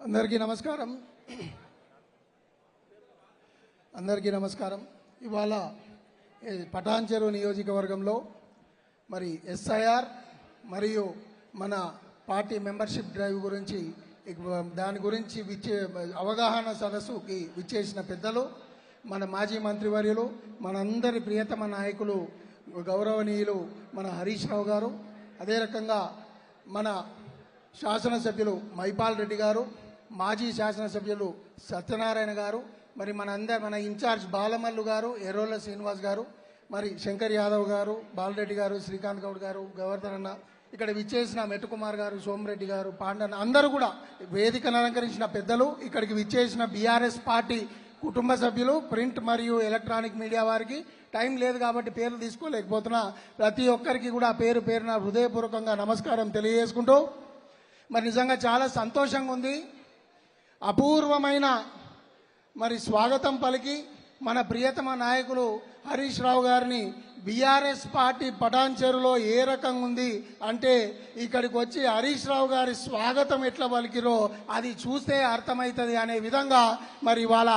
అందరికీ నమస్కారం ఇవాళ పటాన్ చెరువు నియోజకవర్గంలో మరి ఎస్ఐఆర్ మరియు మన పార్టీ మెంబర్షిప్ డ్రైవ్ గురించి దాని గురించి అవగాహన సదస్సుకి విచ్చేసిన పెద్దలు మన మాజీ మంత్రివర్యులు మనందరి ప్రియతమ నాయకులు గౌరవనీయులు మన హరీష్ రావు గారు, అదే రకంగా మన శాసనసభ్యులు మైపాల్ రెడ్డి గారు, మాజీ శాసనసభ్యులు సత్యనారాయణ గారు, మరి మన ఇన్ఛార్జ్ బాలమల్లు గారు, ఎర్రోల శ్రీనివాస్ గారు, మరి శంకర్ యాదవ్ గారు, బాలరెడ్డి గారు, శ్రీకాంత్ గౌడ్ గారు, గవర్ధన్ అన్న, ఇక్కడ విచ్చేసిన మెట్టుకుమార్ గారు, సోమరెడ్డి గారు, పాండన్న, అందరూ కూడా వేదికను అలంకరించిన పెద్దలు, ఇక్కడికి విచ్చేసిన బీఆర్ఎస్ పార్టీ కుటుంబ సభ్యులు, ప్రింట్ మరియు ఎలక్ట్రానిక్ మీడియా వారికి టైం లేదు కాబట్టి పేర్లు తీసుకోలేకపోతున్నా. ప్రతి ఒక్కరికి కూడా పేరు పేరున హృదయపూర్వకంగా నమస్కారం తెలియజేసుకుంటూ, మరి నిజంగా చాలా సంతోషంగా ఉంది. అపూర్వమైన మరి స్వాగతం పలికి మన ప్రియతమ నాయకులు హరీష్ రావు గారిని బీఆర్ఎస్ పార్టీ పటాన్ చెరువులో ఏ రకంగా ఉంది అంటే ఇక్కడికి వచ్చి హరీష్ రావు గారి స్వాగతం ఎట్లా పలికిరో అది చూస్తే అర్థమవుతుంది అనే విధంగా మరి ఇవాళ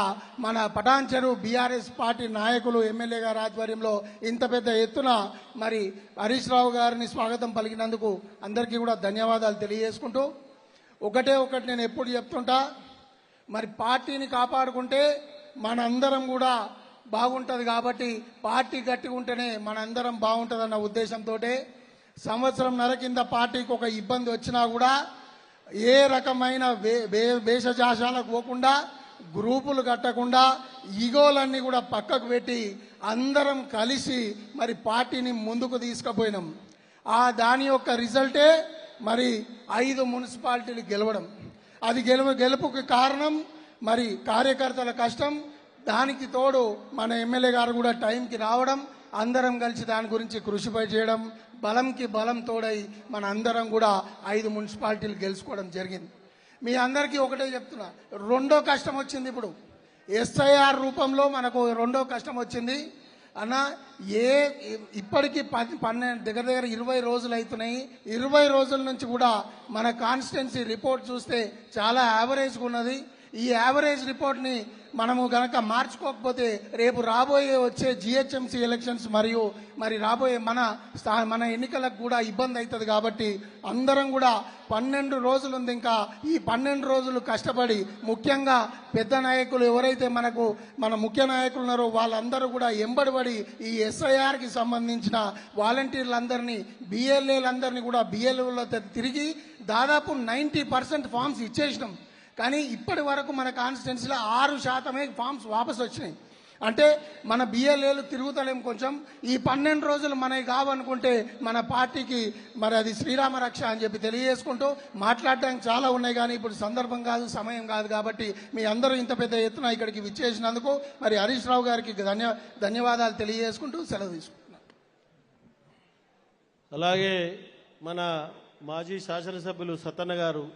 మన పటాన్ చెరువు బీఆర్ఎస్ పార్టీ నాయకులు ఎమ్మెల్యే గారి ఆధ్వర్యంలో ఇంత పెద్ద ఎత్తున మరి హరీష్ రావు గారిని స్వాగతం పలికినందుకు అందరికీ కూడా ధన్యవాదాలు తెలియజేసుకుంటూ, ఒకటి నేను ఎప్పుడు చెప్తుంటా, మరి పార్టీని కాపాడుకుంటే మనందరం కూడా బాగుంటుంది. కాబట్టి పార్టీ గట్టిగా ఉంటేనే మనందరం బాగుంటుందన్న ఉద్దేశంతో సంవత్సరంన్నర కింద పార్టీకి ఒక ఇబ్బంది వచ్చినా కూడా ఏ రకమైన వేషజాషాలకు పోకుండా, గ్రూపులు కట్టకుండా, ఈగోలన్నీ కూడా పక్కకు పెట్టి అందరం కలిసి మరి పార్టీని ముందుకు తీసుకుపోయినాం. దాని యొక్క రిజల్టే మరి 5 మున్సిపాలిటీలు గెలవడం. అది గెలుపుకి కారణం మరి కార్యకర్తల కష్టం, దానికి తోడు మన ఎమ్మెల్యే గారు కూడా టైంకి రావడం, అందరం కలిసి దాని గురించి కృషి చేయడం, బలంకి బలం తోడై మన అందరం కూడా 5 మున్సిపాలిటీలు గెలుచుకోవడం జరిగింది. మీ అందరికీ ఒకటే చెప్తున్నా, రెండో కష్టం వచ్చింది. ఇప్పుడు ఎస్ఐఆర్ రూపంలో మనకు రెండో కష్టం వచ్చింది అన్న. ఇప్పటికీ 12 దగ్గర 20 రోజులు అవుతున్నాయి. 20 రోజుల నుంచి కూడా మన కాన్స్టిట్యున్సీ రిపోర్ట్ చూస్తే చాలా యావరేజ్గా ఉన్నది. ఈ యావరేజ్ రిపోర్ట్ని మనము గనక మార్చుకోకపోతే రేపు వచ్చే జిహెచ్ఎంసీ ఎలక్షన్స్ మరియు మరి రాబోయే మన ఎన్నికలకు కూడా ఇబ్బంది అవుతుంది. కాబట్టి అందరం కూడా 12 రోజులు ఉంది. ఇంకా ఈ 12 రోజులు కష్టపడి, ముఖ్యంగా పెద్ద నాయకులు ఎవరైతే మన ముఖ్య నాయకులు ఉన్నారో వాళ్ళందరూ కూడా ఎంబడిపడి ఈ ఎస్ఐఆర్కి సంబంధించిన వాలంటీర్లందరినీ, బిఎల్ఏలందరినీ కూడా బిఎల్ఏలో తిరిగి దాదాపు 90% ఫామ్స్ ఇచ్చేసినాం. కానీ ఇప్పటి వరకు మన కాన్స్టిట్యున్సీలో 6% ఫామ్స్ వాపసు వచ్చినాయి. అంటే మన బిఎల్ఏలు తిరుగుతలేం. కొంచెం ఈ 12 రోజులు మనకి కావనుకుంటే మన పార్టీకి మరి అది శ్రీరామ రక్ష అని చెప్పి తెలియజేసుకుంటూ, మాట్లాడడానికి చాలా ఉన్నాయి కానీ ఇప్పుడు సందర్భం కాదు, సమయం కాదు. కాబట్టి మీ అందరూ ఇంత పెద్ద ఎత్తున ఇక్కడికి విచ్చేసినందుకు మరి హరీష్ రావు గారికి ధన్యవాదాలు తెలియజేసుకుంటూ సెలవు తీసుకుంటున్నాను. అలాగే మన మాజీ శాసనసభ్యులు సత్తన్న గారు